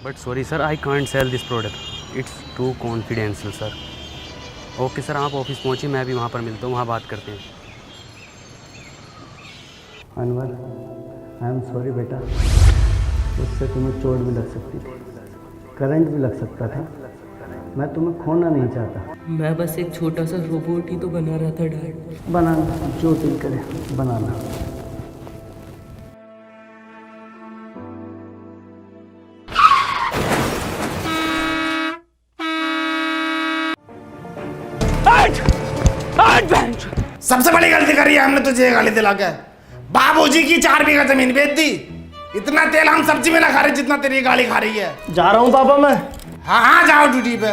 But sorry sir, I can't sell this product, it's too confidential sir. Okay sir, आप office पहुँचिए, मैं भी वहाँ पर मिलता हूँ, वहाँ बात करते हैं। अनवर, आई एम सॉरी बेटा, उससे तुम्हें चोट भी लग सकती थी, करंट भी लग सकता था। मैं तुम्हें खोना नहीं चाहता। मैं बस एक छोटा सा रोबोट ही तो बना रहा था डैड। बनाना जो दिल करे बनाना। सबसे बड़ी गलती करी है हमने तुझे, गाली दिला के। बाबूजी की 4 बीघा जमीन बेच दी। इतना तेल हम सब्जी में ना खा रहे जितना तेरी गाली खा रही है। जा रहा हूँ पापा मैं। हाँ हाँ जाओ ड्यूटी पे,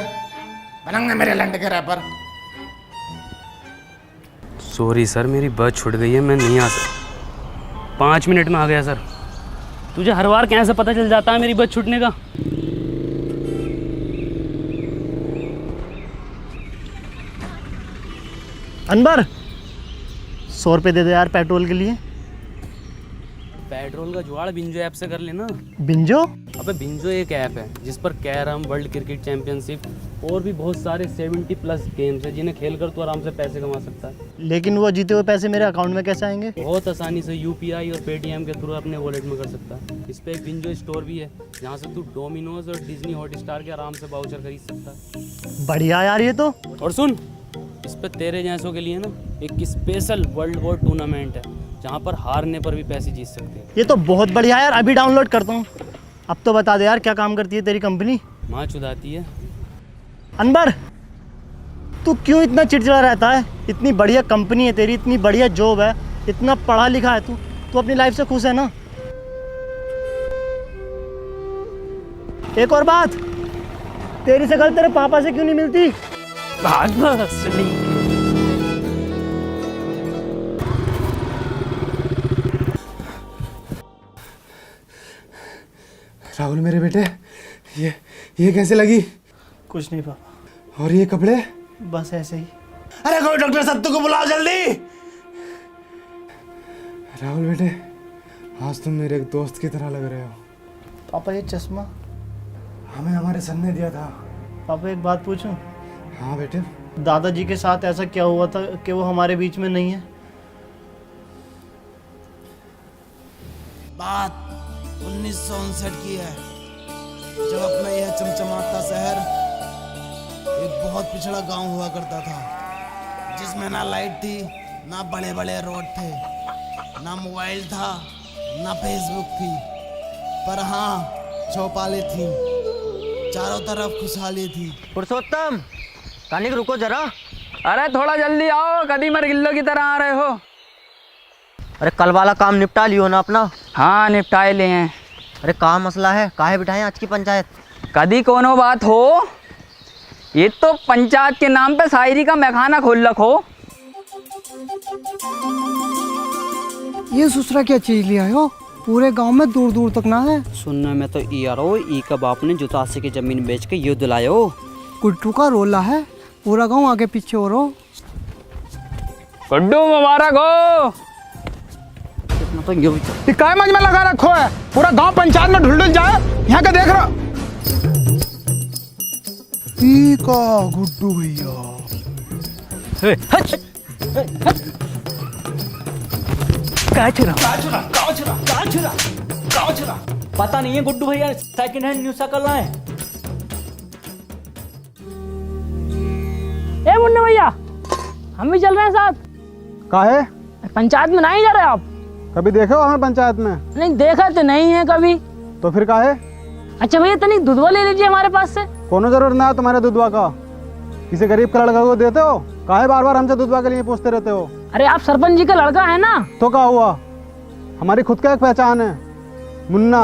बनंगे मेरे लंड के रैपर। सॉरी सर, मेरी बस छूट गई है, मैं नहीं आ सकता। 5 मिनट में आ गया सर। तुझे हर बार कैसे पता चल जाता है मेरी बस छूटने का? अनवर 100 रुपये दे दे यार पेट्रोल के लिए। पेट्रोल का जुगाड़ बिंजो ऐप से कर लेना। बिंजो? अबे बिंजो एक ऐप है जिस पर कैरम, वर्ल्ड क्रिकेट चैंपियनशिप और भी बहुत सारे 70+ गेम्स हैं जिन्हें खेलकर तू आराम से पैसे कमा सकता है। लेकिन वो जीते हुए पैसे मेरे अकाउंट में कैसे आएंगे? बहुत आसानी से UPI और पेटीएम के थ्रू अपने वॉलेट में कर सकता है। इस पे एक बिंजो स्टोर भी है जहाँ से तू डोमिनोज और डिज्नी हॉटस्टार के आराम से वाउचर खरीद सकता है। बढ़िया यार ये तो। और सुन, इस पे तेरे जैसों के लिए ना एक स्पेशल वर्ल्ड वॉर टूर्नामेंट है जहाँ पर हारने पर भी पैसे जीत सकते हैं। ये तो बहुत बढ़िया यार, अभी डाउनलोड करता हूँ। अब तो बता दे यार क्या काम करती है तेरी कंपनी? माँ चुदाती है। अनवर तू क्यों इतना चिड़चिड़ा रहता है? इतनी बढ़िया कंपनी है तेरी, इतनी बढ़िया जॉब है, इतना पढ़ा लिखा है तू, तू अपनी लाइफ से खुश है ना? एक और बात, तेरी शक्ल तेरे पापा से क्यों नहीं मिलती? राहुल मेरे बेटे, ये कैसे लगी? कुछ नहीं पापा। और ये कपड़े? बस ऐसे ही। अरे कोई डॉक्टर सत्तू को बुलाओ जल्दी। राहुल बेटे, आज तुम मेरे एक दोस्त की तरह लग रहे हो। पापा ये चश्मा हमें हमारे सर ने दिया था। पापा एक बात पूछूं? हाँ बेटे। दादाजी के साथ ऐसा क्या हुआ था कि वो हमारे बीच में नहीं है? बात 1959 की है, जब अपना यह चमचमाता शहर एक बहुत पिछड़ा गांव हुआ करता था, जिसमें ना लाइट थी, ना बड़े बड़े रोड थे, ना मोबाइल था, ना फेसबुक थी, पर हाँ चौपालें थी, चारों तरफ खुशहाली थी। पुरुषोत्तम, कानिक रुको जरा। अरे थोड़ा जल्दी आओ, कदी मर गिल्लो की तरह आ रहे हो। अरे कल वाला काम निपटा लियो ना अपना? हाँ निपटाए ले हैं। अरे कहाँ मसला है, काहे बिठाएं आज की पंचायत? कदी कोनो बात हो, ये तो पंचायत के नाम पे शायरी का मैखाना खोल रखो। ये ससुरा क्या चीज लिया हो? पूरे गांव में दूर दूर तक ना है। सुनने में तो ई आ रहा हो, ई का बाप ने जुतासी की जमीन बेच के ये दिलायो। गुड्डू का रोला है, पूरा गांव आगे पीछे हो रहा। गुड्डू मुबारक हो। तो ये काय मंज में लगा रखो है, पूरा गांव पंचायत में ढुल जाए। यहाँ का देख रहा का गुड्डू भैया। पता नहीं है गुड्डू भैया सेकंड हैंड न्यू साइकिल लाए। ए मुन्ना भैया, हम भी चल रहे हैं साथ। काहे? पंचायत में नहीं जा रहे आप? कभी देखे हो हमें पंचायत में? नहीं देखा तो नहीं है कभी। तो फिर काहे? अच्छा भैया तनिक दूधवा ले लीजिए हमारे पास से। कोनो जरूर ना है तुम्हारे दूधवा का। किसी गरीब का लड़का को देते हो? काहे बार बार हमसे दूधवा के लिए पूछते रहते हो? अरे आप सरपंच जी का लड़का है ना? तो क्या हुआ, हमारी खुद का एक पहचान है, मुन्ना।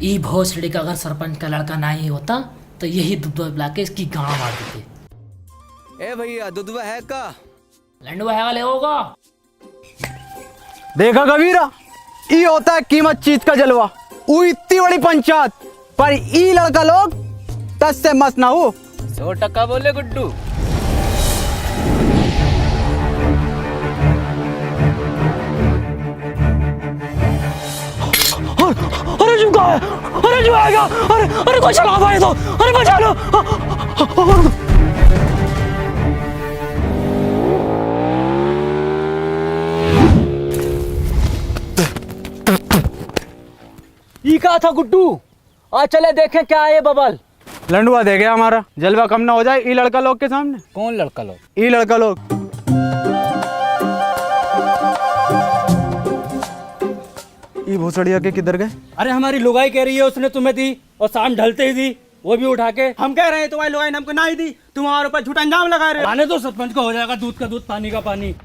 ई भोसड़ी का अगर सरपंच का लड़का नहीं होता तो यही दुधवा पिला के इसकी गाँव मार देते। ए भैया दुधवा है का? लंडवा है वाले होगा। देखा कबीरा, ई होता है कीमत चीज का जलवा। ऊ इतनी बड़ी पंचायत पर ई लड़का लोग 10 से मत ना हो। 100% बोले गुड्डू। अरे जो आएगा, अरे कोई चला भाई तो, अरे बचा लो। ई कहा था गुड्डू, आज चले देखें क्या है ये बबल। लंडुआ दे गया हमारा, जलवा कम ना हो जाए ई लड़का लोग के सामने। कौन लड़का लोग? ई लड़का लोग। ई भोसड़िया के किधर गए? अरे हमारी लुगाई कह रही है उसने तुम्हें दी, और शाम ढलते ही दी, वो भी उठा के। हम कह रहे हैं तुम्हारी लुगाई ने हमको ना ही दी, तुम हमारे ऊपर झूठा इल्जाम लगा रहे हो। आने दो, सरपंच को हो जाएगा दूध का दूध, पानी का पानी।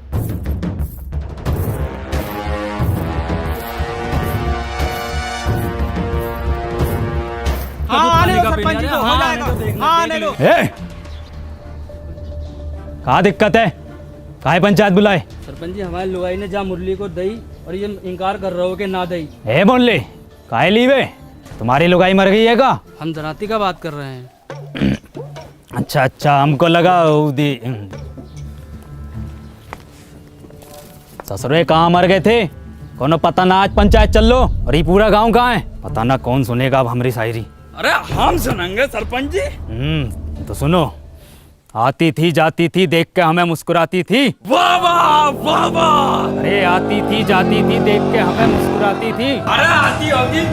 हाँ आने दो सरपंच जी को, हो जाएगा। हाँ आने दो। कहाँ दिक्कत है? काहे पंचायत बुलाए? सरपंच जी हमारी लुगाई ने जहाँ मुरली को दई और ये इनकार कर रहे हो कि ना दई। ए बोले काहे लीवे? तुम्हारी लुगाई मर गई है का? हम धनाती का बात कर रहे हैं। अच्छा अच्छा, हमको लगा ससुरे कहाँ मर गए थे? कोनो पता ना, आज पंचायत चल लो। और ये पूरा गांव कहाँ है? पता ना कौन सुनेगा अब हमारी शायरी। अरे हम सुनेंगे सरपंच जी। तो सुनो। आती थी जाती थी देख के हमें मुस्कुराती थी। वाह वाह वाह वाह। अरे आती थी जाती थी देख के हमें मुस्कुराती थी। अरे आती होगी।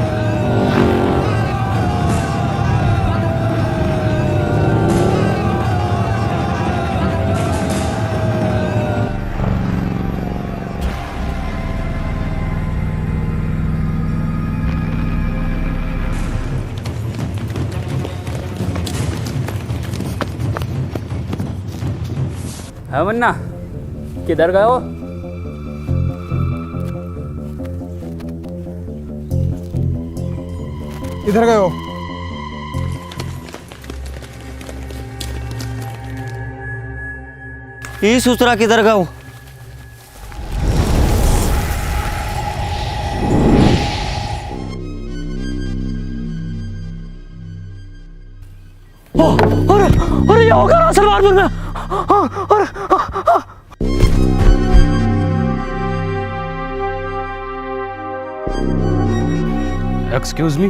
है मुन्ना, किधर गए हो? इधर गए हो? ये सुसरा किधर गया? अरे ये होगा ना सलवारपुर में। Excuse me.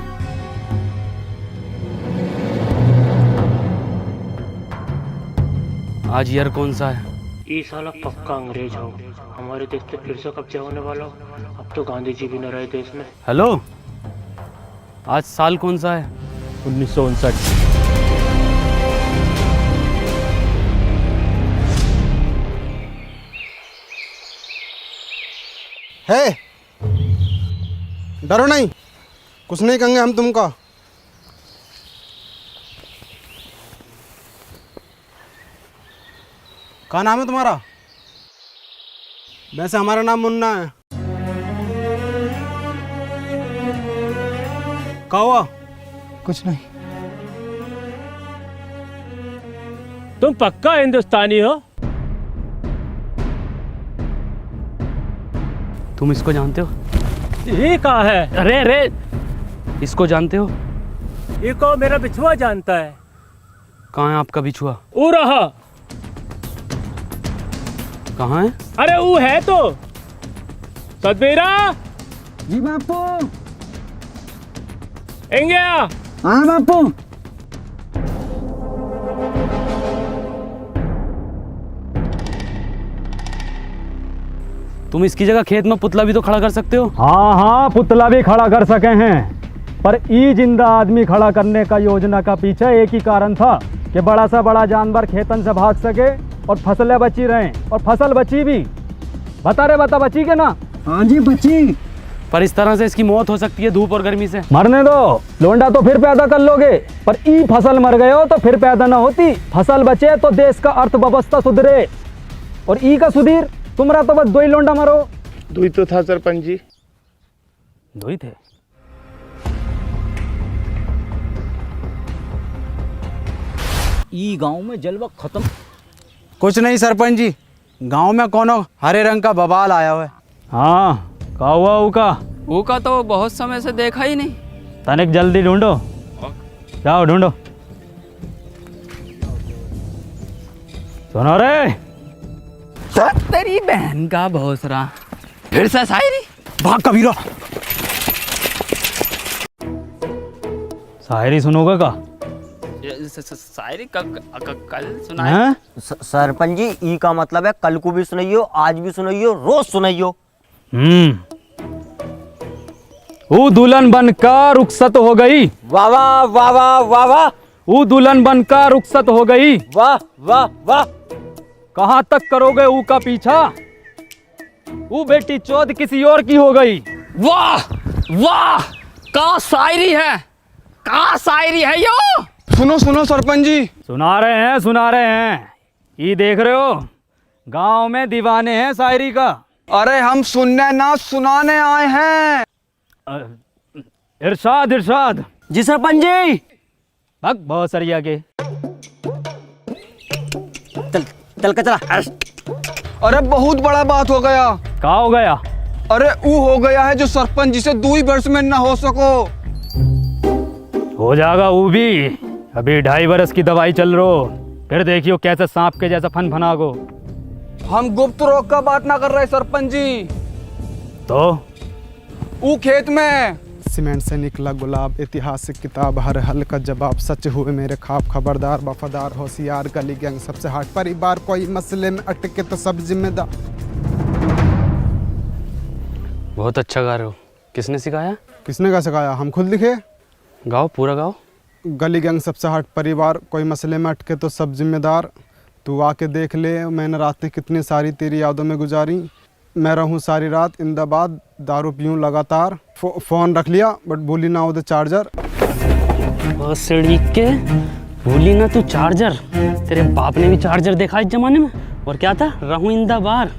आज ईयर कौन सा है? ये साला पक्का अंग्रेज हो, हमारे देश पे फिर से कब्जा होने वाला हो। अब तो गांधी जी भी न रहे देश में। हेलो, आज साल कौन सा है? 1959। है डरो नहीं, कुछ नहीं कहेंगे हम तुमको। क्या नाम है तुम्हारा? वैसे हमारा नाम मुन्ना है। क्या हुआ? कुछ नहीं। तुम पक्का हिंदुस्तानी हो? तुम इसको जानते हो? ये कहाँ है? अरे अरे, इसको जानते हो? ये को मेरा बिछुआ जानता है। कहाँ है आपका बिछुआ? वो रहा। कहाँ है? अरे वो है तो। सतबीरा जी बापू। इंगे हाँ बापू। तुम इसकी जगह खेत में पुतला भी तो खड़ा कर सकते हो। हाँ हाँ, पुतला भी खड़ा कर सके हैं, पर ई जिंदा आदमी खड़ा करने का योजना का पीछे एक ही कारण था कि बड़ा सा बड़ा जानवर खेतन से भाग सके और फसलें बची रहें। और फसल बची भी। बता बची के ना? हाँ जी बची। पर इस तरह से इसकी मौत हो सकती है धूप और गर्मी से। मरने दो, लोंडा तो फिर पैदा कर लोगे, पर ई फसल मर गए हो तो फिर पैदा ना होती। फसल बचे तो देश का अर्थव्यवस्था सुधरे। और ई का सुधीर, तुम्हारा तो बस दो ही लोंडा मरो। दो ही तो था सरपंच जी। दो ही थे? ई गांव में जलवा खत्म। कुछ नहीं सरपंच जी, गांव में कोनो हरे रंग का बवाल आया हुआ है। हाँ, का हुआ उका? ऊका तो बहुत समय से देखा ही नहीं। तनिक जल्दी ढूंढो, जाओ ढूंढो। सुनो रे, तेरी बहन का भोसरा, फिर से शायरी। भाग कबीरा। शायरी सुनोगे का? शायरी कल सुनाए। हैं? सरपंच जी ई का मतलब है कल को भी सुनाइयो, आज भी सुनाइयो, रोज सुनाइयो। वो दुल्हन बनकर रुखसत हो गई। वाह वाह वाह वाह वाह वाह। वो दुल्हन बनकर रुखसत हो गई। वाह वाह वाह। कहाँ तक करोगे ऊ का पीछा? वो बेटी चौथ किसी और की हो गई। वाह वाह, का शायरी है, का शायरी है यो। सुनो सुनो सरपंच जी। सुना रहे हैं। ये देख रहे हो, गांव में दीवाने हैं शायरी का। अरे हम सुनने ना सुनाने आए हैं। इरशाद इरशाद। जी सरपंच जी। भग बहुत सरिया के। चल के चला। अरे बहुत बड़ा बात हो गया। क्या हो गया? अरे वो हो गया है जो सरपंच जी से 2 वर्ष में ना हो सको। हो जाएगा वो भी। अभी 2.5 बरस की दवाई चल रही, फिर देखियो कैसे सांप के जैसा फन गो। हम गुप्त रोग का बात ना कर रहे सरपंच जी। तो वो खेत में सीमेंट से निकला गुलाब, ऐतिहासिक किताब, हर हल का जवाब, सच हुए मेरे ख्वाब, खबरदार वफादार होशियार, गली गैंग सबसे हट, परिवार कोई मसले में अटके तो सब जिम्मेदार। बहुत अच्छा गा रहे हो। किसने सिखाया? किसने का सिखाया? हम खुद लिखे। गाओ, पूरा गाओ। गली गैंग सबसे हट, परिवार कोई मसले में अटके तो सब जिम्मेदार, तू आके देख ले मैंने रातें कितनी सारी तेरी यादों में गुजारी, मैं रहूं सारी रात इंदाबाद, दारू पीऊं लगातार, फ़ोन रख लिया बट भूली ना उधर चार्जर। भोसड़ी के भूली ना तू चार्जर। तेरे बाप ने भी चार्जर देखा इस जमाने में। और क्या था? रहूं इंदाबार।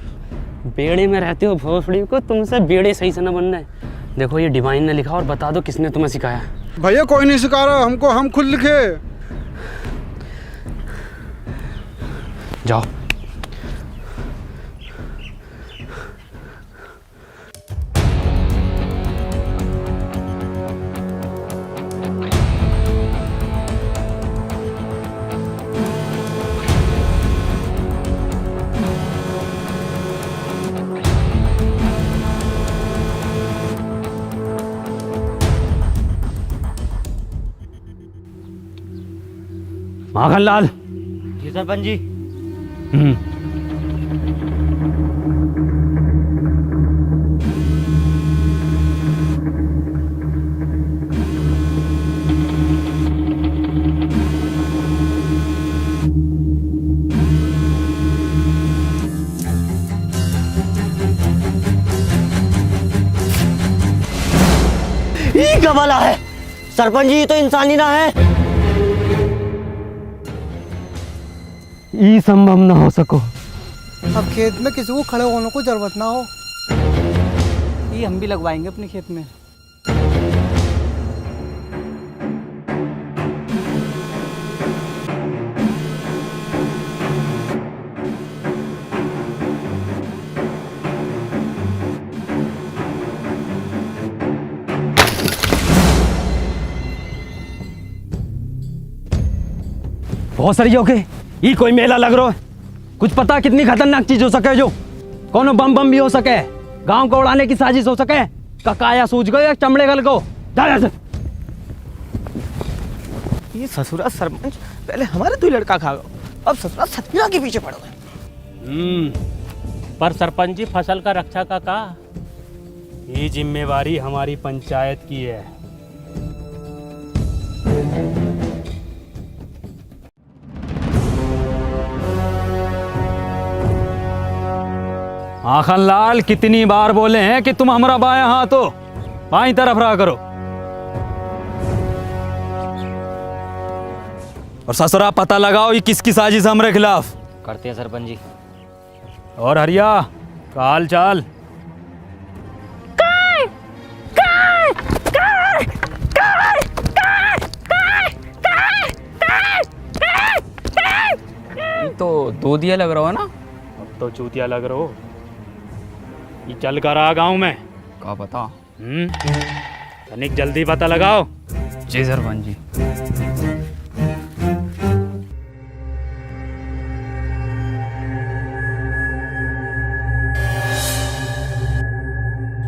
बेड़े में रहते हो भोसड़ी को, तुमसे बेड़े सही से ना बनना है। देखो ये डिवाइन ने लिखा और बता दो किसने तुम्हें सिखाया। भैया कोई नहीं सिखा रहा हमको, हम खुद लिखे। जाओ। माखनलाल। जी सरपंच जी। ये क्या वाला है? सरपंच जी तो इंसानी ना है। ई संभव ना हो सको। अब खेत में किसी को खड़े होने को जरूरत ना हो। ये हम भी लगवाएंगे अपने खेत में। बहुत सरिया हो गए। ये कोई मेला लग रहा है। कुछ पता कितनी खतरनाक चीज हो सके, जो कोनो बम भी हो सके, गांव को उड़ाने की साजिश हो सके। ककाया सूझ गए चमड़े गल को। जा से। ये ससुरा सरपंच पहले हमारे 2 लड़का खा गए, अब ससुरा सतना के पीछे पड़ गए। पर सरपंच जी फसल का रक्षा का ये जिम्मेवारी हमारी पंचायत की है। माखनलाल कितनी बार बोले हैं कि तुम हमारा बायां हाथ हो, बाईं तरफ रहा करो। और ससुरा पता लगाओ ये किसकी साजिश हमारे खिलाफ। करते हैं सरपंच जी। और हरिया का हाल चाल? तो दूधिया लग रहा हो ना। अब तो चूतिया लग रहा हो। ये चल कर आ गाँव में। क्या पता। तनिक जल्दी पता लगाओ। जी सरपंच जी।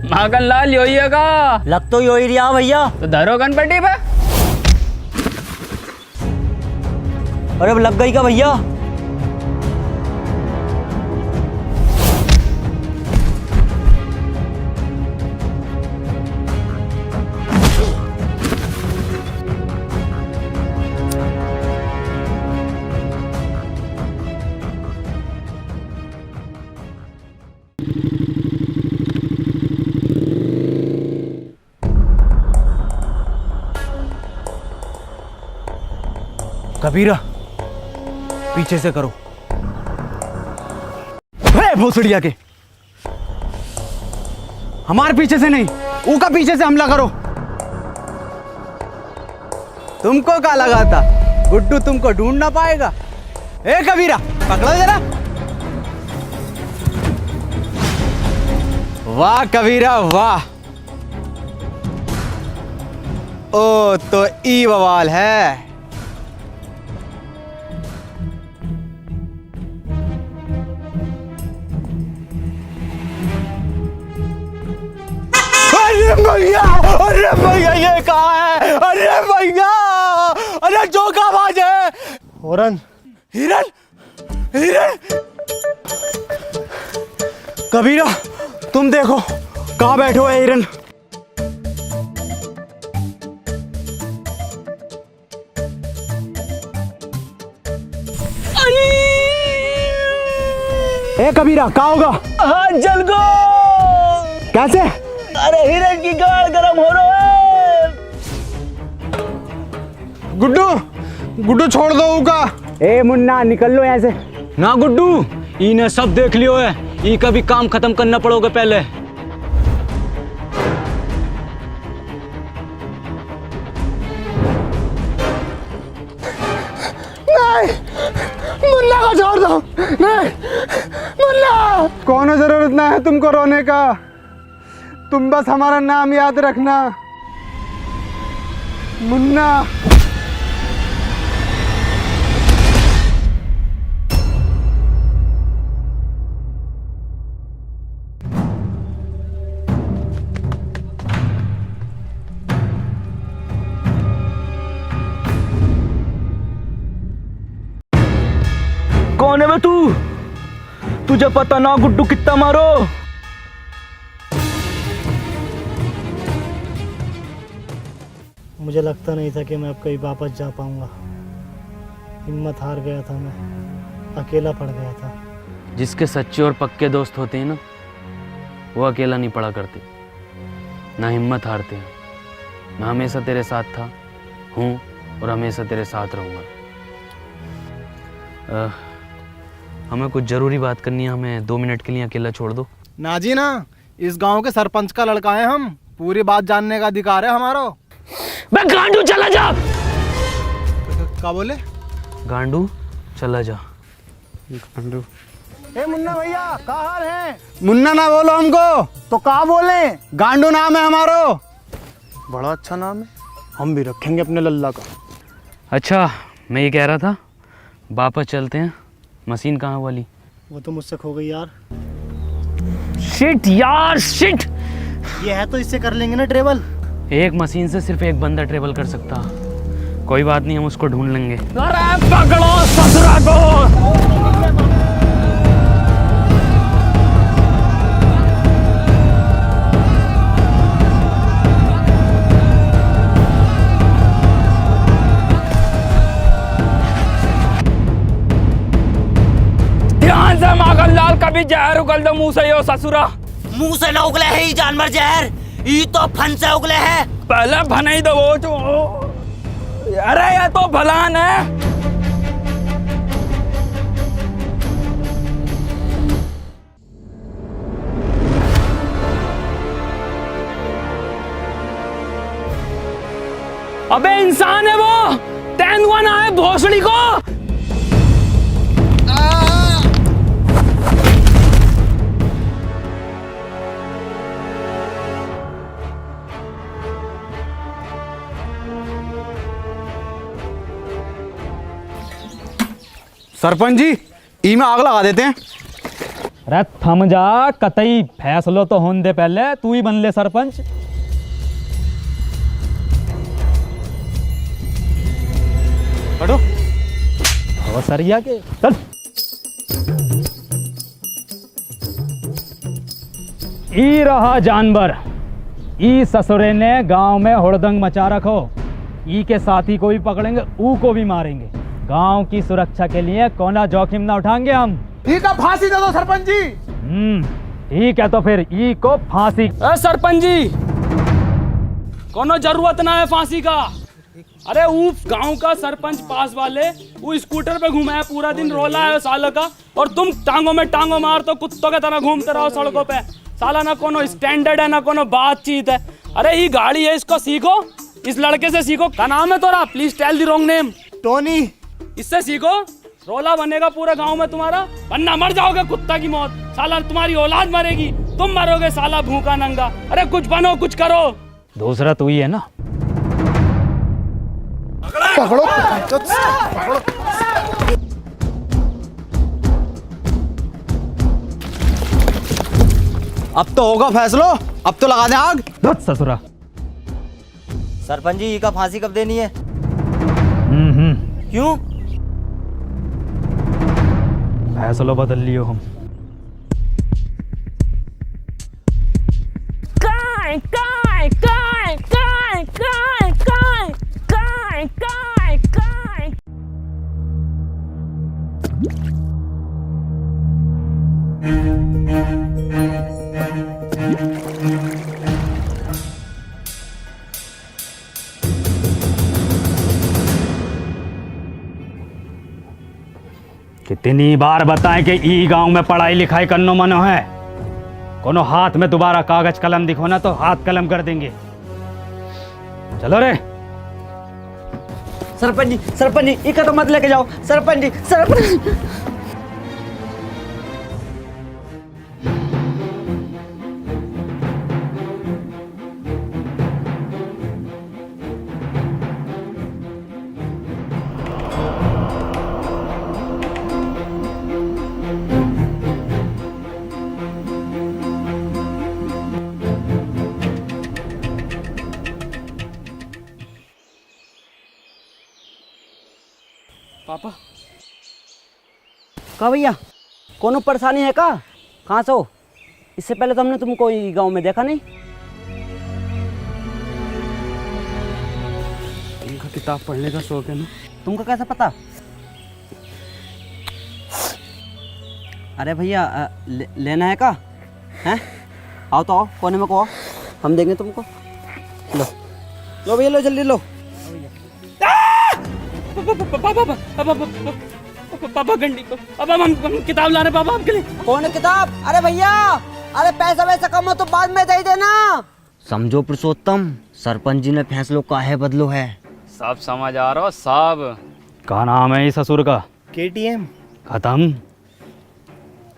माखनलाल यो ही है का? लग तो यो ही रिया भैया। तो धरो गणपति पे। अरे अब लग गई क्या भैया? कबीरा, पीछे से करो। भोसड़िया के हमारे पीछे से नहीं, ऊका पीछे से हमला करो। तुमको क्या लगा था गुड्डू तुमको ढूंढ ना पाएगा? ए कबीरा, पकड़ो जरा। वाह कबीरा वाह। ओ तो ई बवाल है। अरे भैया ये कहाँ है? अरे भैया, अरे जोकाबाज है। हिरन, हिरन, हिरन। कबीरा तुम देखो कहाँ बैठे हो हिरन। ए कबीरा कहाँ होगा? हाँ जल गो। कैसे? अरे हिरन की गाड़ गरम हो रहा है। गुड्डू, गुड्डू छोड़ दो उका। ए मुन्ना निकल लो यहाँ से। ना गुड्डू, इन्हें सब देख लियो है, ई का भी काम खत्म करना पड़ोगे पहले। नहीं, मुन्ना को छोड़ दो। नहीं, मुन्ना। कोनो जरूरत ना है तुमको रोने का, तुम बस हमारा नाम याद रखना, मुन्ना। कौन है बे तू? तुझे पता ना गुड्डू कितना मारो? मुझे लगता नहीं था कि मैं अब कहीं वापस जा पाऊंगा। हिम्मत हार गया था, मैं अकेला पड़ गया था। जिसके सच्चे और पक्के दोस्त होते हैं ना, वो अकेला नहीं पड़ा करते, ना हिम्मत हारते हैं। मैं हमेशा तेरे साथ था, हूँ और हमेशा तेरे साथ रहूँगा। हमें कुछ ज़रूरी बात करनी है, हमें 2 मिनट के लिए अकेला छोड़ दो। ना जी ना, इस गांव के सरपंच का लड़का है हम, पूरी बात जानने का अधिकार है हमारा। बे गांडू चला जा। क्या बोले? गांडू चला जा। गांडू। ए मुन्ना भैया क्या हाल है? मुन्ना ना बोलो हमको तो क्या बोले? गांडू नाम है हमारो। बड़ा अच्छा नाम है, हम भी रखेंगे अपने लल्ला का। अच्छा मैं ये कह रहा था, वापस चलते हैं। मशीन कहाँ वाली? वो तो मुझसे खो गई यार। शिट यार शिट। ये है तो इससे कर लेंगे ना ट्रेवल। एक मशीन से सिर्फ एक बंदा ट्रेवल कर सकता। कोई बात नहीं, हम उसको ढूंढ लेंगे। अरे पकड़ो ससुरा को। ध्यान से माखन लाल, कभी जहर उगल दो मुंह से यो ससुरा। मुंह से ना उगले है ये जानवर जहर, ये तो फन से उगले है। पहले भनाई दो वो जो। अरे ये तो भलान है। अबे इंसान है वो, तेंदुआ ना है भोसड़ी को। सरपंच जी, ई में आग लगा देते हैं। अरे थम जा, कतई फैसलो तो होने दे, पहले तू ही बन ले सरपंच। हटो। भोसरिया के चल। ई रहा जानवर, ई ससुरे ने गांव में हुड़दंग मचा रखो। ई के साथी को भी पकड़ेंगे, ऊ को भी मारेंगे। गांव की सुरक्षा के लिए कोना जोखिम ना उठाएंगे हम। ठीक है, फांसी दे दो सरपंच जी। ठीक है, तो फिर ई को फांसी। सरपंच जी, कोनो जरूरत ना है फांसी का। अरे वो गांव का सरपंच पास वाले वो स्कूटर पे घूमा है, पूरा दिन रोला है साल का, और तुम टांगों में टांगों मार तो कुत्तों की तरह घूमते रहो सड़कों पे। साला ना कोनो स्टैंडर्ड है ना कोनो बातचीत है। अरे ये गाड़ी है, इसको सीखो, इस लड़के से सीखो। क्या नाम है तोरा? Please tell the wrong name. Tony. इससे सीखो, रोला बनेगा पूरे गांव में तुम्हारा, वरना मर जाओगे कुत्ता की मौत। साला तुम्हारी औलाद मरेगी, तुम मरोगे साला भूखा नंगा। अरे कुछ बनो, कुछ करो। दूसरा तू ही है ना। पकड़ो, पकड़ो। अब तो होगा फैसलो, अब तो लगा दे आग। धत ससुरा। सरपंच जी का फांसी कब देनी है? क्यों? फैसला बदल लियो हम। काय काय काय काय काय काय काय काय काय। कितनी बार बताएं कि ई गांव में पढ़ाई लिखाई करनो मनो है। कोनो हाथ में दोबारा कागज कलम दिखो ना तो हाथ कलम कर देंगे। चलो रे। सरपंच जी इका तो मत लेके जाओ। सरपंच जी, सरपंच। पापा, का भैया, कोनो परेशानी है का? कहाँ से हो? इससे पहले तो हमने तुमको गांव में देखा नहीं। तुमका किताब पढ़ने का शौक है ना? तुमको कैसे पता? अरे भैया लेना है का? हैं? आओ तो आओ, कोने में को आओ, हम देंगे तुमको। लो लो भैया, लो जल्दी लो। पापा गंडी, अब हम किताब ला रहे पापा आपके लिए। कौन किताब? अरे भैया, अरे पैसा वैसा कम हो तो बाद में दे देना। समझो पुरुषोत्तम, सरपंच जी ने फैसलो काहे बदलो है। सब समझ आ रहा सब। क्या नाम है इस ससुर का? KTM। खत्म।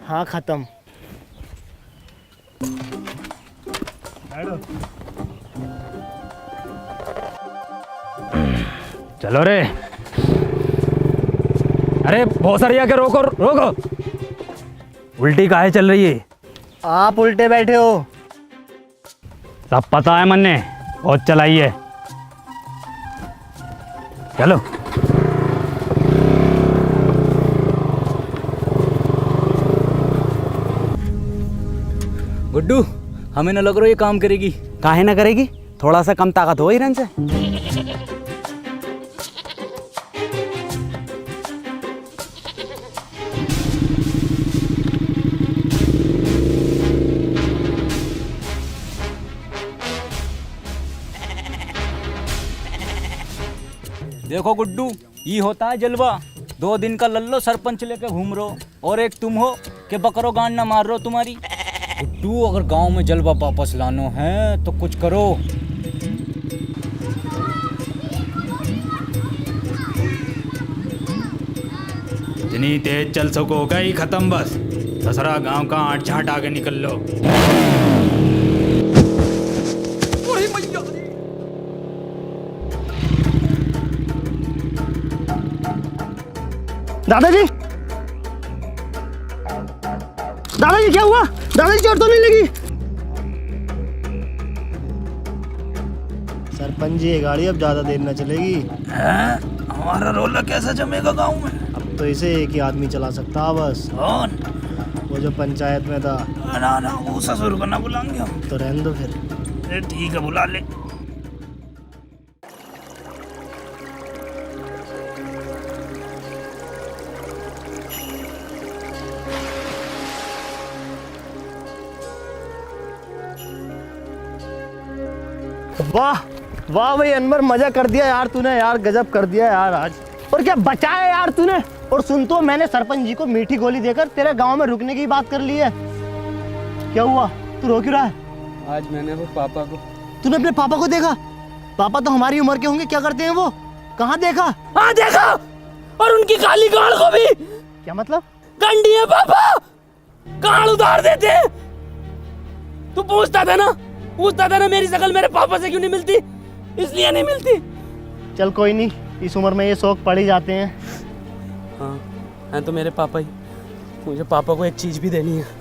हाँ खत्म। चलो रे। अरे भोसरिया के रोको रोको। उल्टी काहे चल रही है? आप उल्टे बैठे हो। सब पता है मन्ने, बहुत चलाइए। चलो। गुड्डू, हमें न लग रहा ये काम करेगी। काहे ना करेगी, थोड़ा सा कम ताकत हो हिरन से। देखो गुड्डू, ये होता है जलवा। 2 दिन का लल्लो सरपंच लेके घूम रहो, और एक तुम हो कि बकरो गांड ना मार रहो तुम्हारी। गुड्डू, अगर गांव में जलवा वापस लानो है तो कुछ करो। जितनी तेज चल सको गई खत्म बस। ससरा गांव का आठ झाट आगे निकल लो। दादाजी, दादाजी क्या हुआ? दादाजी चोट तो नहीं लगी? सरपंच जी, ये गाड़ी अब ज्यादा देर न चलेगी। हमारा रोला कैसा जमेगा गांव में? तो इसे एक ही आदमी चला सकता बस। कौन? वो जो पंचायत में था। ना ना, वो ससुर को ना बुलाएंगे हम। तो रहने दो फिर। अरे ठीक है, बुला ले। वाह वाह भाई अनवर, मजा कर दिया यार तूने, यार गजब कर दिया यार आज। और क्या बचाया यार तूने। और सुन तो, मैंने सरपंच जी को मीठी गोली देकर तेरे गांव में रुकने की बात कर ली है। क्या हुआ, तू रो क्यों रहा है? आज मैंने वो पापा को। तूने अपने पापा को देखा? पापा तो हमारी उम्र के होंगे, क्या करते हैं वो? कहाँ देखा? हाँ देखा, और उनकी काली गाड़ को भी। क्या मतलब? गंडी है पापा, गाड़ उतार देते। तू पूछता था ना मेरी शक्ल मेरे पापा से क्यों नहीं मिलती, इसलिए नहीं मिलती। चल कोई नहीं, इस उम्र में ये शौक पड़ ही जाते हैं। हाँ हैं तो मेरे पापा ही। मुझे पापा को एक चीज़ भी देनी है।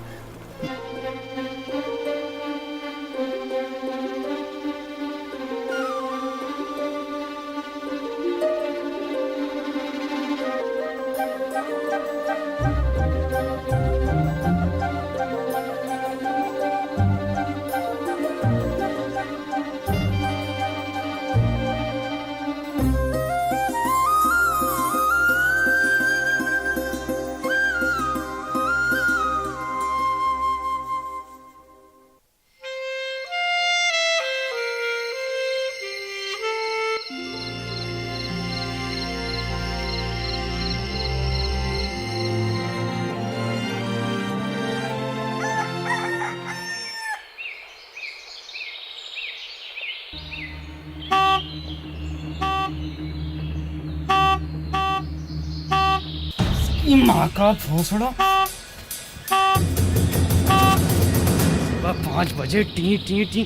माँ का भोसड़ा। 5 बजे टी टी टी।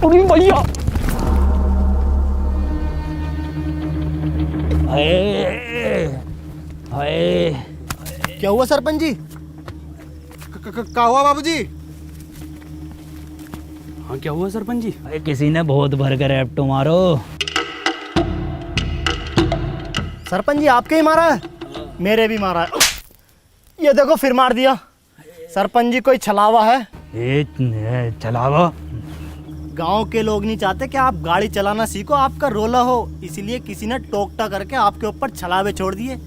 अरे भैया, क्या हुआ सरपंच जी? क्या हुआ बाबूजी? हाँ क्या हुआ सरपंच जी? अरे किसी ने बहुत भर कर एप्टो मारो। सरपंच जी आपके ही मारा है? मेरे भी मारा है। ये देखो फिर मार दिया। सरपंच जी कोई छलावा है? चलावा? गांव के लोग नहीं चाहते कि आप गाड़ी चलाना सीखो, आपका रोला हो, इसलिए किसी ने टोकटा करके आपके ऊपर छलावे छोड़ दिए।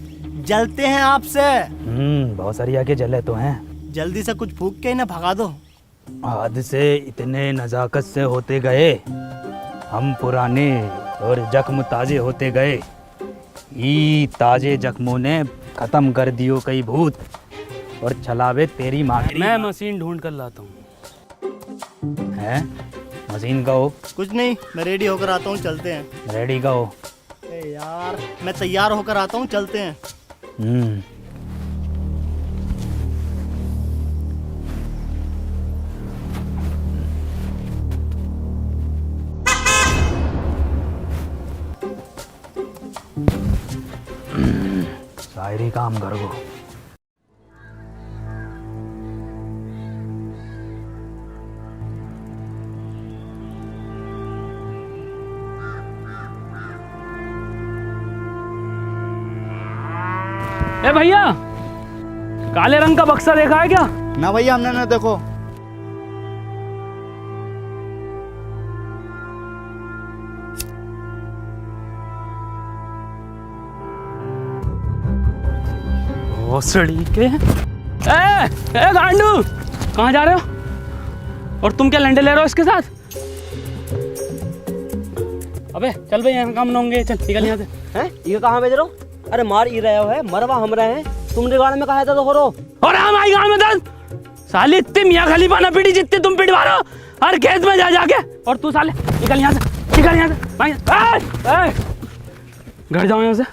जलते हैं आपसे। बहुत सारी आके जले तो हैं। जल्दी से कुछ फूक के इन्हें भगा दो। आज से इतने नजाकत से होते गए हम पुराने, और जख्म ताजे होते गए। ई ताजे जख्मों ने खत्म कर दियो कई भूत, और छलावे तेरी माँ की। मैं मशीन ढूंढ कर लाता हूँ। हैं? मशीन का हो? कुछ नहीं, मैं रेडी होकर आता हूँ, चलते हैं। रेडी का हो? यार मैं तैयार होकर आता हूँ, चलते हैं। शायरी काम कर गो। ए भैया, काले रंग का बक्सा देखा है क्या? ना भैया, हमने ना देखो। भोसड़ी के। ए गांडू, कहाँ जा रहे हो? और तुम क्या लंडे ले रहे हो इसके साथ? अबे चल भाई, यहाँ काम न होंगे, चल निकल यहाँ से। हैं? ये कहाँ भेज रहे हो? अरे मार ही रहे हो है, मरवा हम रहे हैं। तुमने गाड़ में कहा था तो करो। और हम आई गाँव में दस साली इतनी मियाँ खलीफा ना पीटी जितनी तुम पिटवा रहे हो हर खेत में जा जाके। और तू साले निकल यहाँ से, निकल यहाँ से भाई। घर जाओ यहाँ से।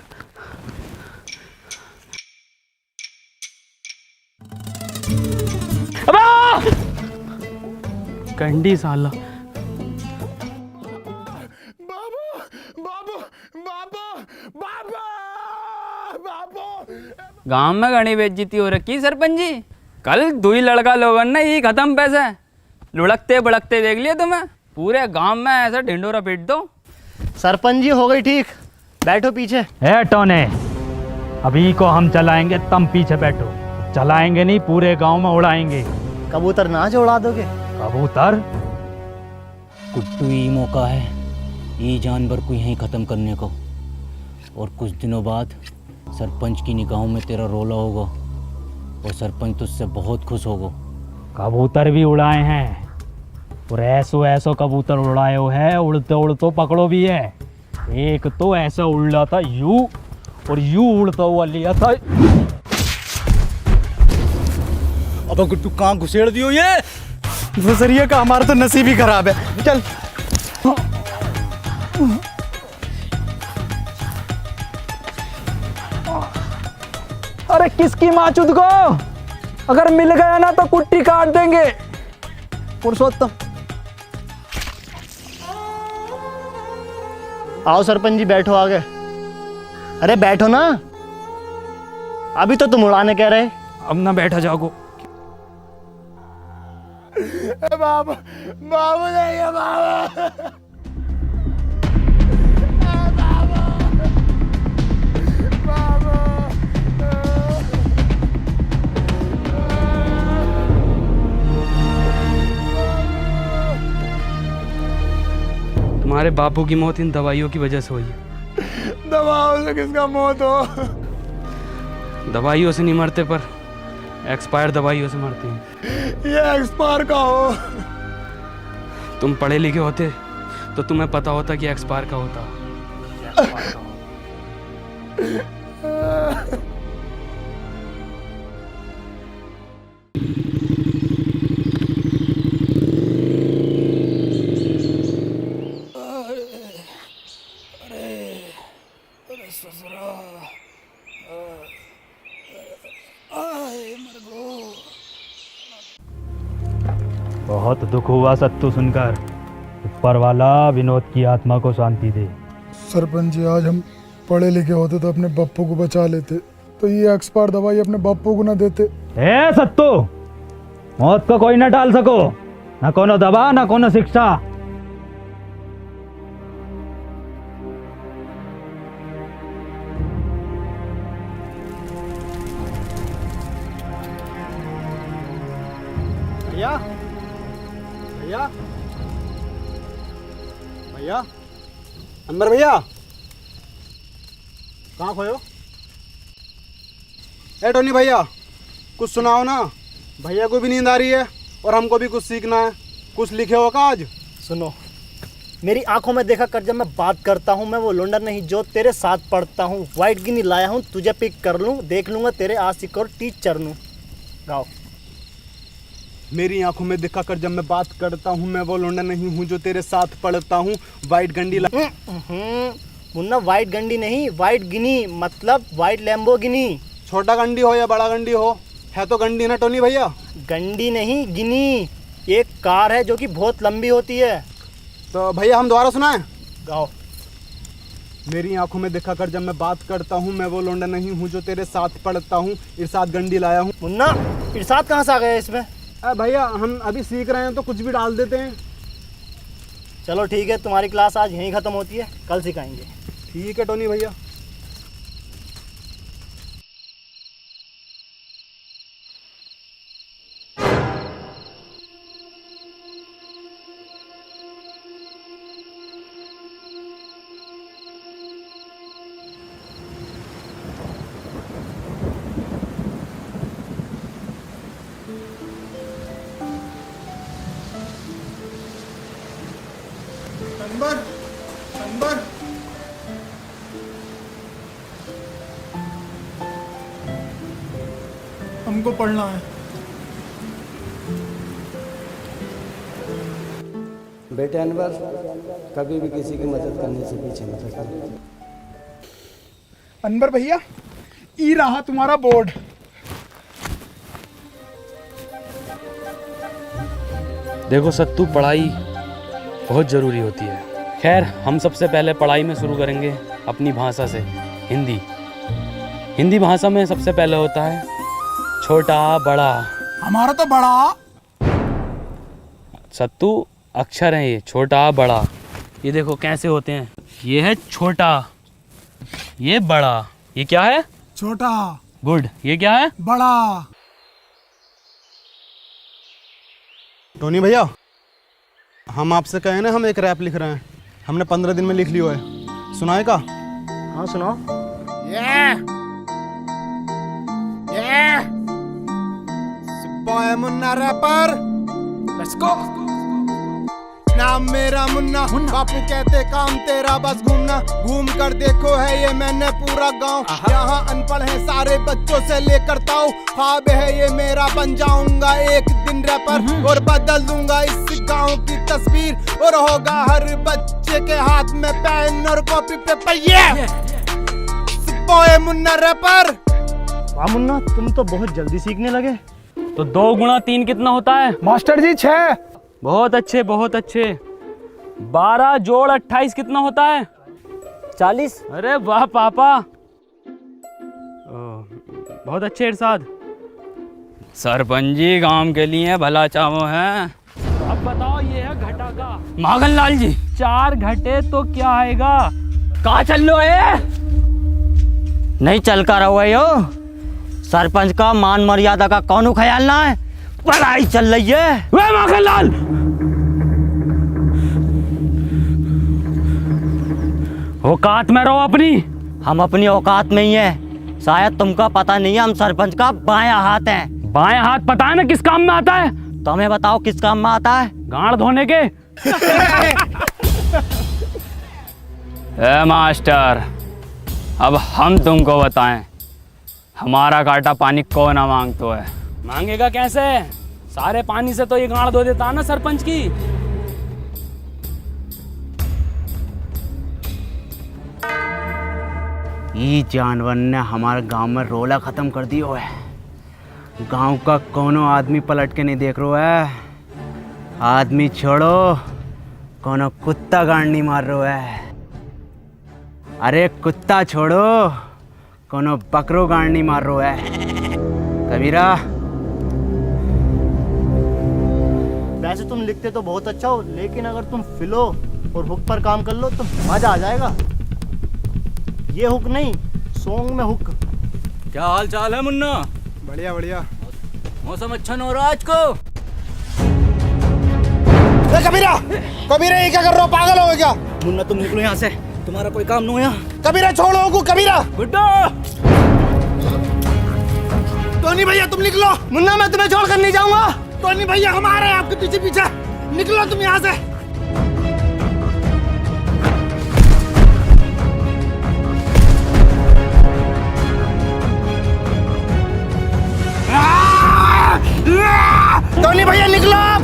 कंडी साला। गांव में घनी बेइज्जती हो रखी सरपंच जी। कल दुई लड़का लोगन ने ये खत्म पैसे लुढ़कते बड़कते देख लिया तुम्हें। पूरे गांव में ऐसा ढिंडोरा पीट दो। सरपंच जी हो गई ठीक, बैठो पीछे। है टोने, अभी को हम चलाएंगे, तुम पीछे बैठो। चलाएंगे नहीं, पूरे गांव में उड़ाएंगे। कबूतर नाच उड़ा दोगे? कबूतर? गुड्डू ये मौका है ये जानवर को यहीं ख़त्म करने को, और कुछ दिनों बाद सरपंच की निगाहों में तेरा रोला होगा और सरपंच तुझसे बहुत खुश होगा। कबूतर भी उड़ाए हैं, और ऐसो कबूतर उड़ाए हो है, उड़ते उड़ते पकड़ो भी है। एक तो ऐसा उड़ रहा था यूं, और यूं उड़ता हुआ लिया था। अब गुड्डू कहाँ घुसेड़ दियो ये? गुजरिए का हमारा तो नसीब ही खराब है। चल अरे किसकी माचुद को, अगर मिल गया ना तो कुट्टी काट देंगे। पुरुषोत्तम आओ सरपंच जी बैठो आगे। अरे बैठो ना, अभी तो तुम उड़ाने कह रहे। अब ना बैठा जाओ। बाबू बाबू नहीं है बाबू। तुम्हारे बापू की मौत इन दवाइयों की वजह से हुई है। दवाओं से किसका मौत हो? दवाइयों से नहीं मरते, पर एक्सपायर दवाइयों से मरते हैं। ये एक्सपायर का हो। तुम पढ़े लिखे होते तो तुम्हें पता होता कि एक्सपायर का होता। बहुत दुख हुआ सत्तू सुनकर। ऊपर वाला विनोद की आत्मा को शांति दे। सरपंच जी, आज हम पढ़े लिखे होते तो अपने बप्पू को बचा लेते, तो ये एक्सपायर दवाई अपने बप्पू को ना देते। ए सत्तू, मौत को कोई न टाल सको, न कोनो दवा न कोनो शिक्षा। भैया भैया भैया, अनवर भैया, कहाँ खोयो? ए टोनी भैया, कुछ सुनाओ ना। भैया को भी नींद आ रही है और हमको भी कुछ सीखना है। कुछ लिखे हो का आज? सुनो, मेरी आंखों में देखा कर, जब मैं बात करता हूँ मैं वो लोंडा नहीं जो तेरे साथ पढ़ता हूँ। वाइट गिनी लाया हूँ, तुझे पिक कर लूँ, देख लूँगा तेरे आशिक और टीचर नू। गाओ। मेरी आंखों में देखा कर, जब मैं बात करता हूँ मैं वो लोंडा नहीं हूँ जो तेरे साथ पढ़ता हूँ। वाइट गंडी मुन्ना, वाइट गंडी नहीं, वाइट गिनी, मतलब वाइट लैम्बोर्गिनी। छोटा गंडी हो या बड़ा गंडी हो, है तो गंडी ना टोनी भैया। गंडी नहीं, गिनी एक कार है जो कि बहुत लंबी होती है। तो भैया हम दोबारा सुनाएं? गाओ। मेरी आंखों में देखा कर, जब मैं बात करता हूँ मैं वो लोंडा नहीं हूँ जो तेरे साथ पढ़ता हूँ। इरशाद गंडी लाया हूँ। मुन्ना, इरशाद कहाँ से आ गया इसमें? भैया हम अभी सीख रहे हैं तो कुछ भी डाल देते हैं। चलो ठीक है, तुम्हारी क्लास आज यहीं ख़त्म होती है, कल सिखाएंगे। ठीक है टोनी भैया। अनवर, अनवर, हमको पढ़ना है। बेटे अनवर, कभी भी किसी की मदद करने से पीछे मत हटना। अनवर भैया, ई रहा तुम्हारा बोर्ड। देखो सत्तू, पढ़ाई बहुत ज़रूरी होती है। खैर, हम सबसे पहले पढ़ाई में शुरू करेंगे अपनी भाषा से, हिंदी। हिंदी भाषा में सबसे पहले होता है छोटा बड़ा। हमारा तो बड़ा। सत्तू, अक्षर हैं ये, छोटा बड़ा। ये देखो कैसे होते हैं। ये है छोटा, ये बड़ा, ये क्या है? छोटा। गुड, ये क्या है? बड़ा। टोनी भैया, हम आपसे कहे ना, हम एक रैप लिख रहे हैं, हमने 15 दिन में लिख लियो है, सुनाएगा? हाँ सुनाओ। सिपाही मुन्ना रैपर, लेट्स गो। नाम मेरा मुन्ना, बापू कहते काम तेरा बस घूमना, घूम कर देखो है ये मैंने पूरा गांव, यहाँ अनपढ़ है सारे बच्चों से लेकर ताऊ, ख्वाब है ये मेरा बन जाऊंगा एक दिन रैपर, और बदल दूंगा इस गांव की तस्वीर, और होगा हर बच्चे के हाथ में पेन और कॉपी पेपर। ये सिपाही मुन्ना रैपर। वाह मुन्ना, तुम तो बहुत जल्दी सीखने लगे। तो 2 गुणा 3 कितना होता है? मास्टर जी 6। बहुत अच्छे, बहुत अच्छे। 12 जोड़ 28 कितना होता है? 40। अरे वाह पापा, बहुत अच्छे इरशाद। सरपंच जी गांव के लिए भला चाहो है। अब बताओ, ये है घटा का। माखन लाल जी, 4 घटे तो क्या आएगा? कहाँ चल लो है? नहीं चल कर रहो है यो, सरपंच का मान मर्यादा का कौन ख्याल ना है, पढ़ाई चल रही है। वे माखन लाल, औकात में रहो अपनी। हम अपनी औकात में ही है, शायद तुमका पता नहीं है, हम सरपंच का बायां हाथ हैं। बायां हाथ पता है ना किस काम में आता है? तुम्हें बताओ किस काम में आता है? गांड धोने के। ए मास्टर, अब हम तुमको बताएं, हमारा काटा पानी कौन ना मांगतो है? मांगेगा कैसे? सारे पानी से तो ये गांड धो देता ना सरपंच की। ये जानवर ने हमारे गांव में रोला खत्म कर दियो है, गांव का कोनो आदमी पलट के नहीं देख रहा है। आदमी छोड़ो, कोनो कुत्ता गांड नहीं मार रहा है। अरे कुत्ता छोड़ो, कोनो बकरो गांड नहीं मार रहा है। कबीरा, वैसे तुम लिखते तो बहुत अच्छा हो, लेकिन अगर तुम फिलो और हुक पर काम कर लो तो मजा आ जाएगा। ये हुक नहीं, सॉन्ग में हुक। क्या हाल चाल है मुन्ना? बढ़िया बढ़िया। मौसम अच्छा न हो रहा आज को। कबीरा, कबीरा ये क्या कर रहे हो, पागल हो क्या? मुन्ना तुम निकलो यहाँ से, तुम्हारा कोई काम नहीं हो यहाँ। कबीरा छोड़ो को, कबीरा। गुड्डू, टोनी भैया तुम निकलो। मुन्ना मैं तुम्हें छोड़कर नहीं जाऊंगा। टोनी भैया हम आ रहे हैं आपके पीछे पीछे, निकलो तुम यहाँ से। टोनी भैया निकलो आप।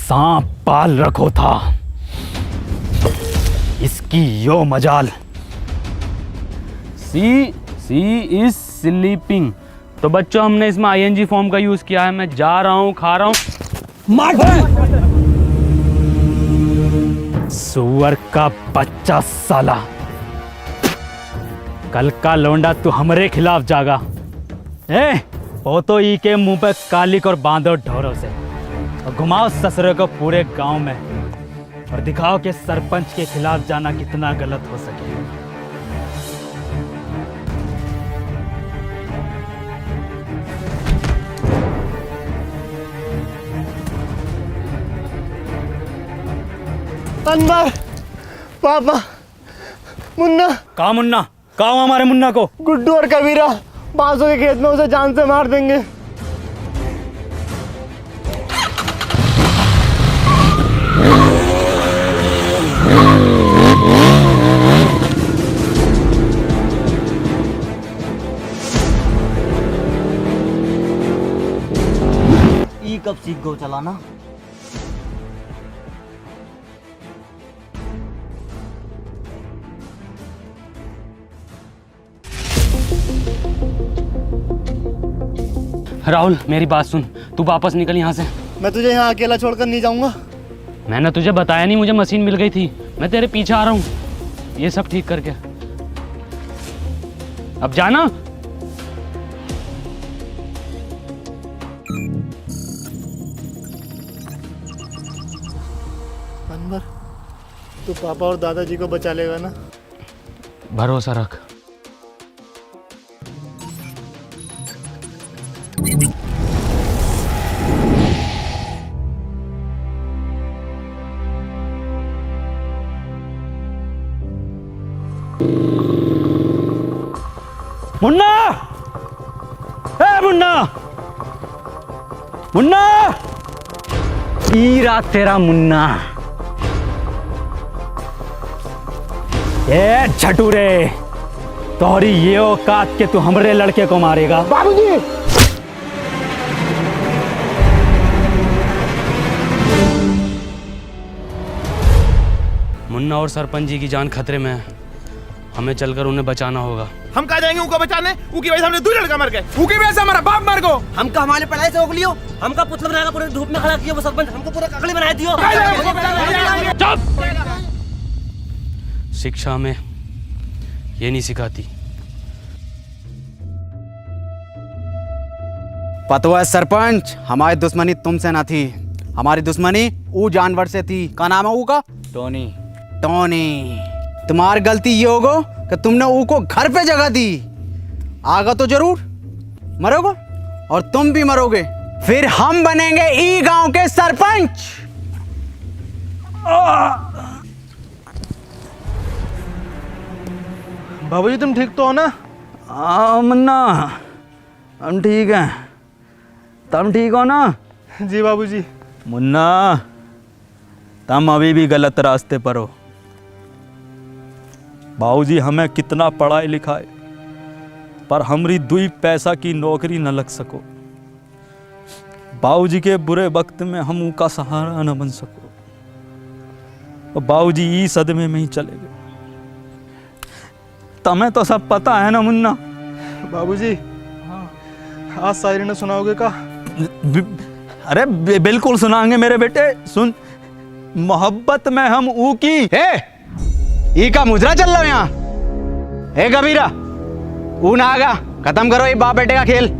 सांप पाल रखो था, इसकी यो मजाल। सी इज स्लीपिंग। तो बच्चों, हमने इसमें ING फॉर्म का यूज किया है। मैं जा रहा हूँ, खा रहा हूँ। सुअर का बच्चा साला, कल का लौंडा तू हमरे खिलाफ जागा। वो तो ई के मुंह पे कालिक और बांधो ढोरों से, और घुमाओ ससुरे को पूरे गांव में, और दिखाओ कि सरपंच के खिलाफ जाना कितना गलत हो सके। अनवर, पापा, मुन्ना। कहा मुन्ना? कहा हमारे मुन्ना को? गुड्डू और कबीरा बांसों के खेत में उसे जान से मार देंगे। ई कब सीख गो चलाना? राहुल, मेरी बात सुन, तू वापस निकल यहाँ से। मैं तुझे यहाँ अकेला छोड़कर नहीं जाऊंगा। मैंने तुझे बताया नहीं, मुझे मशीन मिल गई थी, मैं तेरे पीछे आ रहा हूँ ये सब ठीक करके। अब जाना। अनवर, तू पापा और दादाजी को बचा लेगा ना? भरोसा रख। मुन्ना, ए मुन्ना, मुन्ना, ईरा तेरा मुन्ना। ए झटूरे, तोहरी ये औकात के तू हमरे लड़के को मारेगा? बाबूजी, मुन्ना और सरपंच जी की जान खतरे में है, हमें चलकर उन्हें बचाना होगा। हम कहा जाएंगे उनको बचाने? उनकी वजह से हमने 2 लड़का मर गए, उनकी वजह से हमारा बाप मर गो। हमका हमारे पढ़ाई से रोक लियो, हमका पुतला बनाकर पूरे धूप में खड़ा किया, वो सरपंच हमको पूरा ककड़ी बना दियो। चुप! शिक्षा में ये नहीं सिखाती। पता है सरपंच, हमारी दुश्मनी तुमसे ना थी, हमारी दुश्मनी वो जानवर से थी। क्या नाम है वो का? टोनी। टोनी। तुम्हारी गलती ये होगा कि तुमने वो को घर पे जगह दी। आगा तो जरूर मरोगे और तुम भी मरोगे, फिर हम बनेंगे ई गांव के सरपंच। बाबूजी तुम ठीक तो हो ना? हाँ मुन्ना, हम ठीक हैं, तुम ठीक हो ना? जी बाबूजी। मुन्ना, तुम अभी भी गलत रास्ते पर हो। बाबूजी हमें कितना पढ़ाई लिखाए, पर हमारी 2 पैसा की नौकरी न लग सको। बाबूजी के बुरे वक्त में हम उनका सहारा न बन सको, तो बाबूजी ई सदमे में ही चले गए। तुम्हें तो सब पता है ना मुन्ना? बाबूजी, आज शायरी ने सुनाओगे का? अरे बिल्कुल सुनाएंगे मेरे बेटे। सुन, मोहब्बत में हम ऊ की। ई का मुजरा चल रहा है यहाँ। हे कबीरा, ऊ ना आगा, खत्म करो ये बाप बेटे का खेल।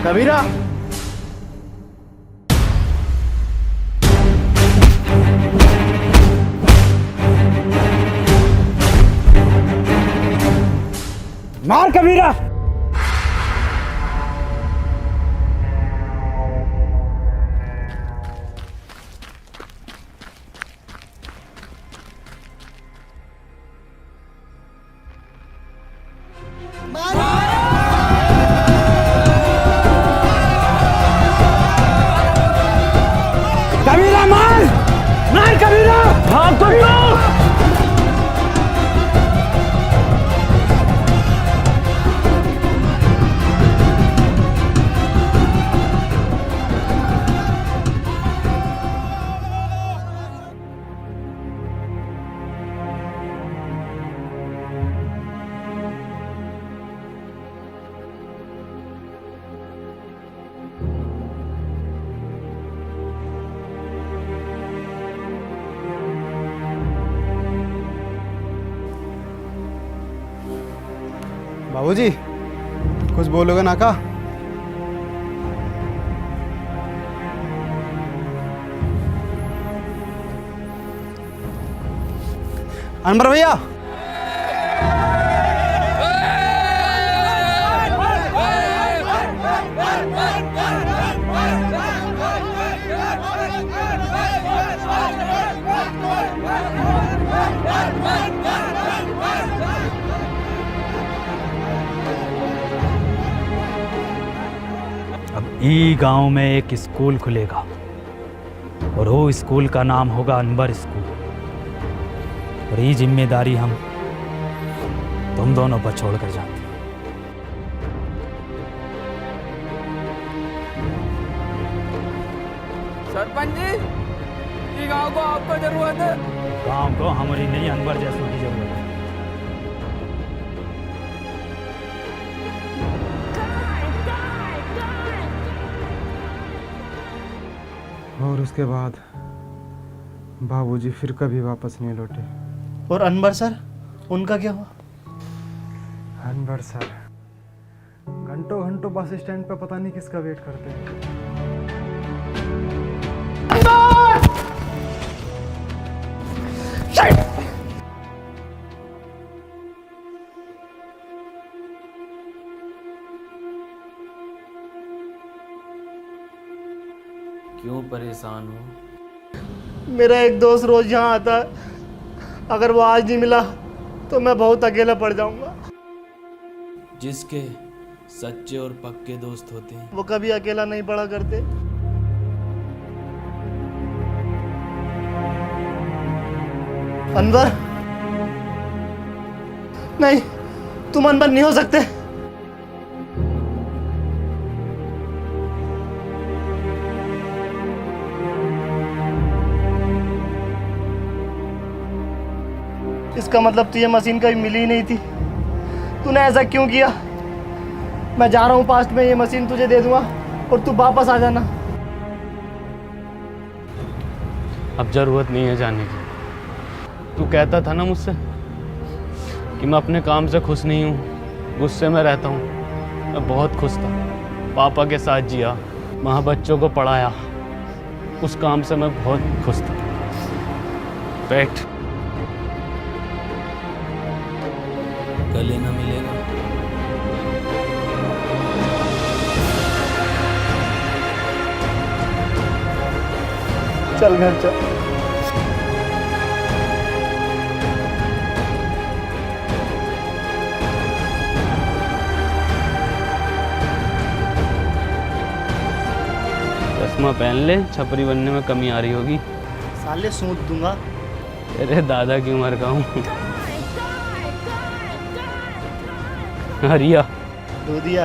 कबीरा, मार कबीरा। कबीरा मार, मार कबीरा, भाग कबीरा। बाबूजी कुछ बोलोगे ना का? अनवर भैया अब ई गांव में एक स्कूल खुलेगा और वो स्कूल का नाम होगा अनवर स्कूल। और ये जिम्मेदारी हम तुम दोनों पर छोड़ कर जाते हैं। सरपंच जी, ये गांव को आपको जरूरत है। गांव को हमारी नहीं, अनवर जैसों की जरूरत है। और उसके बाद बाबूजी फिर कभी वापस नहीं लौटे। और अनवर सर, उनका क्या हुआ? अनवर सर घंटों घंटों बस स्टैंड पे पता नहीं किसका वेट करते हैं। क्यों परेशान हो? मेरा एक दोस्त रोज यहाँ आता है, अगर वो आज नहीं मिला तो मैं बहुत अकेला पड़ जाऊंगा। जिसके सच्चे और पक्के दोस्त होते हैं वो कभी अकेला नहीं पड़ा करते। अनवर, नहीं, तुम अनवर नहीं हो सकते। इसका मतलब तो ये मशीन कभी मिली ही नहीं थी। तूने ऐसा क्यों किया? मैं जा रहा हूँ पास्ट में, ये मशीन तुझे दे दूंगा और तू वापस आ जाना। अब ज़रूरत नहीं है जाने की। तू कहता था ना मुझसे कि मैं अपने काम से खुश नहीं हूँ, गुस्से में रहता हूँ। मैं बहुत खुश था, पापा के साथ जिया, वहाँ बच्चों को पढ़ाया, उस काम से मैं बहुत खुश था। बैठ। गले ना मिलेगा। चल घर चल। चश्मा पहन ले, छपरी बनने में कमी आ रही होगी। साले सूंट दूंगा। तेरे दादा की उम्र का हूँ। हरिया दूधिया।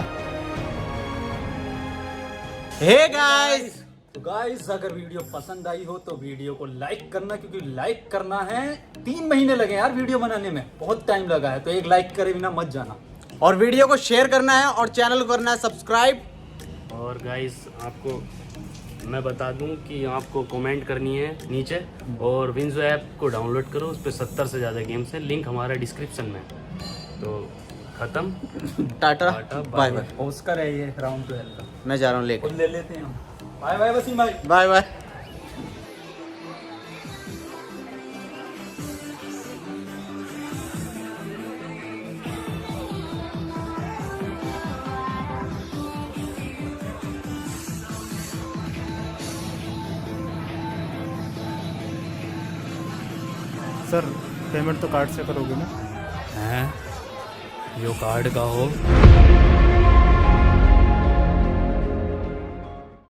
हे गाइस, तो गाइस अगर वीडियो पसंद आई हो तो वीडियो को लाइक करना, क्योंकि लाइक करना है। 3 महीने लगे यार वीडियो बनाने में, बहुत टाइम लगा है, तो एक लाइक करे बिना मत जाना। और वीडियो को शेयर करना है और चैनल को करना है सब्सक्राइब। और गाइस आपको मैं बता दूं कि आपको कमेंट करनी है नीचे, और विंजो ऐप को डाउनलोड करो, उस पर 70 से ज़्यादा गेम्स हैं, लिंक हमारा डिस्क्रिप्शन में है। तो खत्म, टाटा बाय बाय। ऑस्कर है ये राउंड 12 का, मैं जा रहा हूँ लेकर। ले लेते हैं। बाय बाय वसीम भाई। Bye bye. सर पेमेंट तो कार्ड से करोगे ना? हैं जो कार्ड का हो